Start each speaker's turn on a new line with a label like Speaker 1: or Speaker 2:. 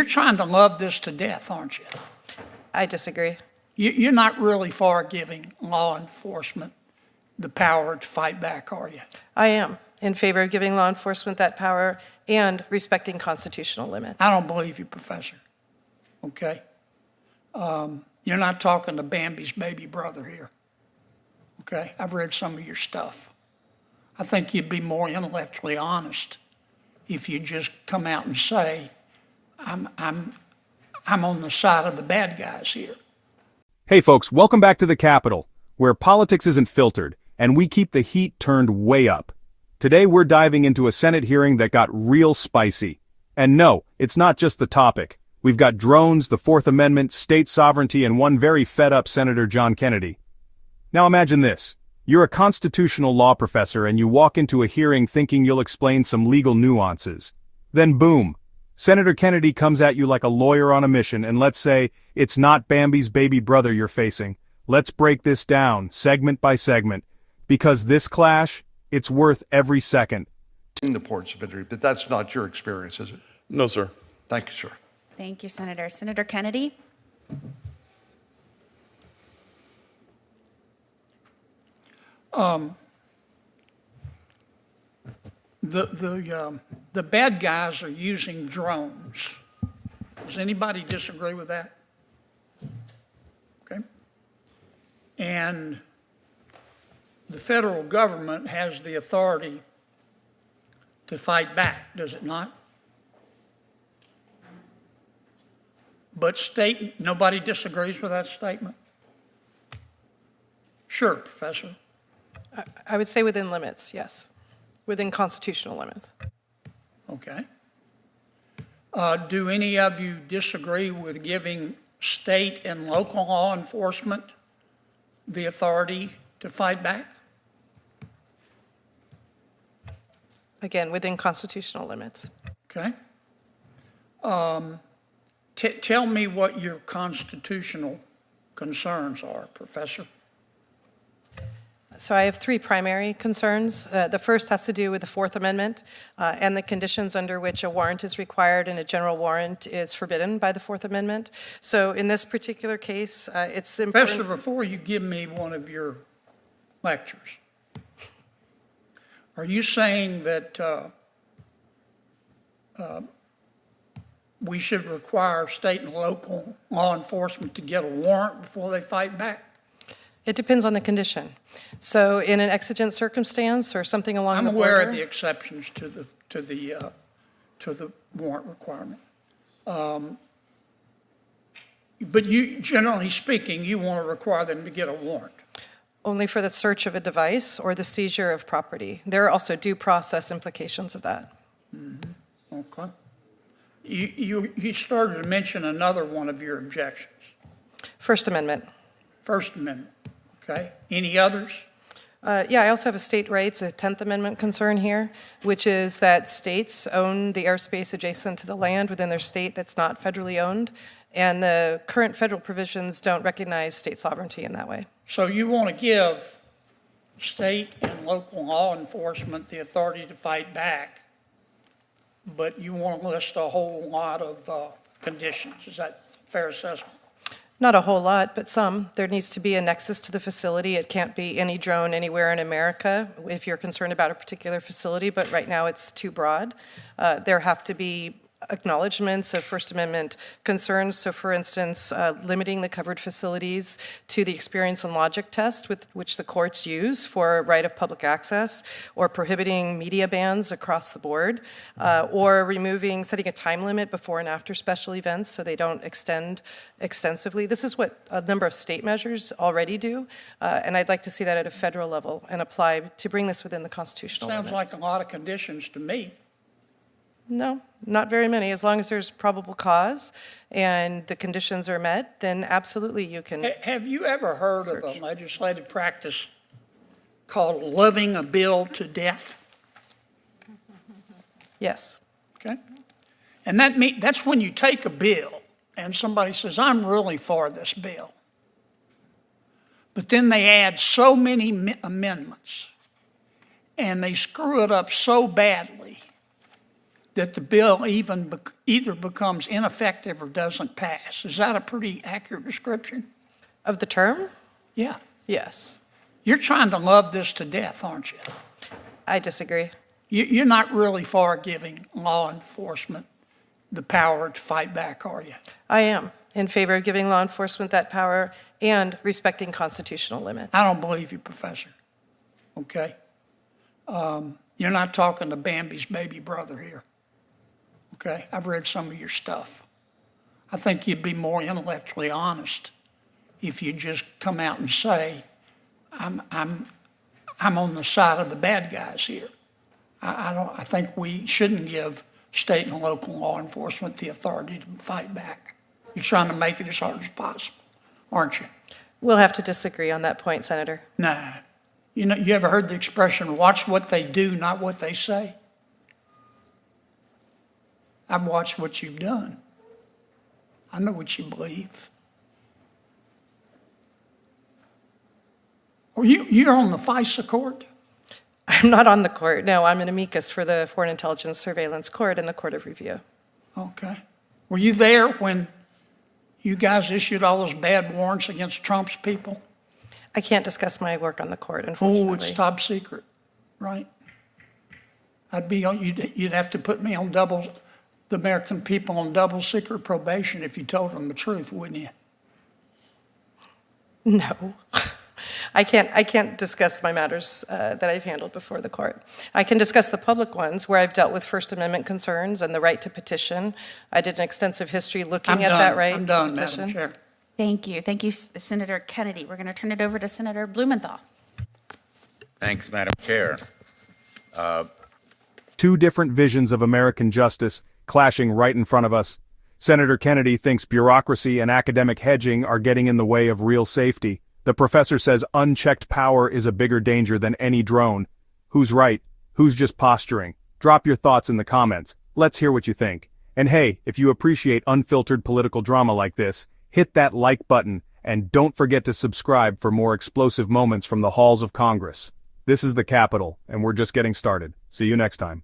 Speaker 1: You're trying to love this to death, aren't you?
Speaker 2: I disagree.
Speaker 1: You're not really for giving law enforcement the power to fight back, are you?
Speaker 2: I am in favor of giving law enforcement that power and respecting constitutional limits.
Speaker 1: I don't believe you, Professor. Okay? You're not talking to Bambi's baby brother here. Okay? I've read some of your stuff. I think you'd be more intellectually honest if you just come out and say, I'm on the side of the bad guys here.
Speaker 3: Hey folks, welcome back to the Capitol, where politics isn't filtered, and we keep the heat turned way up. Today we're diving into a Senate hearing that got real spicy. And no, it's not just the topic. We've got drones, the Fourth Amendment, state sovereignty, and one very fed-up Senator John Kennedy. Now imagine this. You're a constitutional law professor and you walk into a hearing thinking you'll explain some legal nuances. Then boom, Senator Kennedy comes at you like a lawyer on a mission, and let's say, it's not Bambi's baby brother you're facing. Let's break this down, segment by segment. Because this clash, it's worth every second.
Speaker 4: In the ports of entry, but that's not your experience, is it?
Speaker 5: No, sir.
Speaker 4: Thank you, sir.
Speaker 6: Thank you, Senator. Senator Kennedy?
Speaker 1: The bad guys are using drones. Does anybody disagree with that? Okay. And the federal government has the authority to fight back, does it not? But nobody disagrees with that statement? Sure, Professor.
Speaker 2: I would say within limits, yes. Within constitutional limits.
Speaker 1: Okay. Do any of you disagree with giving state and local law enforcement the authority to fight back?
Speaker 2: Again, within constitutional limits.
Speaker 1: Okay. Tell me what your constitutional concerns are, Professor.
Speaker 2: So I have three primary concerns. The first has to do with the Fourth Amendment and the conditions under which a warrant is required and a general warrant is forbidden by the Fourth Amendment. So in this particular case, it's important.
Speaker 1: Professor, before you give me one of your lectures, are you saying that we should require state and local law enforcement to get a warrant before they fight back?
Speaker 2: It depends on the condition. So in an exigent circumstance or something along
Speaker 1: I'm
Speaker 2: the
Speaker 1: aware
Speaker 2: border,
Speaker 1: of the exceptions to the warrant requirement. But you, generally speaking, you want to require them to get a warrant.
Speaker 2: only for the search of a device or the seizure of property. There are also due process implications of that.
Speaker 1: Mm-hmm. Okay. You started to mention another one of your objections.
Speaker 2: First Amendment.
Speaker 1: First Amendment. Okay. Any others?
Speaker 2: Yeah, I also have a state rights, a 10th Amendment concern here, which is that states own the airspace adjacent to the land within their state that's not federally owned, and the current federal provisions don't recognize state sovereignty in that way.
Speaker 1: So you want to give state and local law enforcement the authority to fight back, but you want to list a whole lot of conditions. Is that a fair assessment?
Speaker 2: Not a whole lot, but some. There needs to be a nexus to the facility. It can't be any drone anywhere in America if you're concerned about a particular facility, but right now it's too broad. There have to be acknowledgments of First Amendment concerns. So for instance, limiting the covered facilities to the experience and logic test with which the courts use for right of public access, or prohibiting media bans across the board, or setting a time limit before and after special events so they don't extend extensively. This is what a number of state measures already do, and I'd like to see that at a federal level and apply to bring this within the constitutional limits.
Speaker 1: Sounds like a lot of conditions to me.
Speaker 2: No, not very many. As long as there's probable cause and the conditions are met, then absolutely you can.
Speaker 1: Have you ever heard of a legislative practice called loving a bill to death?
Speaker 2: Yes.
Speaker 1: Okay. And that's when you take a bill and somebody says, I'm really for this bill. But then they add so many amendments and they screw it up so badly that the bill either becomes ineffective or doesn't pass. Is that a pretty accurate description?
Speaker 2: Of the term?
Speaker 1: Yeah.
Speaker 2: Yes.
Speaker 1: You're trying to love this to death, aren't you?
Speaker 2: I disagree.
Speaker 1: You're not really for giving law enforcement the power to fight back, are you?
Speaker 2: I am in favor of giving law enforcement that power and respecting constitutional limits.
Speaker 1: I don't believe you, Professor. Okay? You're not talking to Bambi's baby brother here. Okay? I've read some of your stuff. I think you'd be more intellectually honest if you just come out and say, I'm on the side of the bad guys here. I think we shouldn't give state and local law enforcement the authority to fight back. You're trying to make it as hard as possible, aren't you?
Speaker 2: We'll have to disagree on that point, Senator.
Speaker 1: Nah. You know, you ever heard the expression, watch what they do, not what they say? I've watched what you've done. I know what you believe. Well, you're on the FISA court?
Speaker 2: I'm not on the court. No, I'm an amicus for the Foreign Intelligence Surveillance Court and the Court of Review.
Speaker 1: Okay. Were you there when you guys issued all those bad warrants against Trump's people?
Speaker 2: I can't discuss my work on the court, unfortunately.
Speaker 1: Oh, it's top secret, right? You'd have to put me on the American people on double secret probation if you told them the truth, wouldn't you?
Speaker 2: No. I can't discuss my matters that I've handled before the court. I can discuss the public ones where I've dealt with First Amendment concerns and the right to petition. I did an extensive history looking at that right
Speaker 1: I'm done,
Speaker 2: to petition.
Speaker 1: Madam Chair.
Speaker 6: Thank you. Thank you, Senator Kennedy. We're going to turn it over to Senator Blumenthal.
Speaker 5: Thanks, Madam Chair.
Speaker 3: Two different visions of American justice clashing right in front of us. Senator Kennedy thinks bureaucracy and academic hedging are getting in the way of real safety. The professor says unchecked power is a bigger danger than any drone. Who's right? Who's just posturing? Drop your thoughts in the comments. Let's hear what you think. And hey, if you appreciate unfiltered political drama like this, hit that like button and don't forget to subscribe for more explosive moments from the halls of Congress. This is the Capitol, and we're just getting started. See you next time.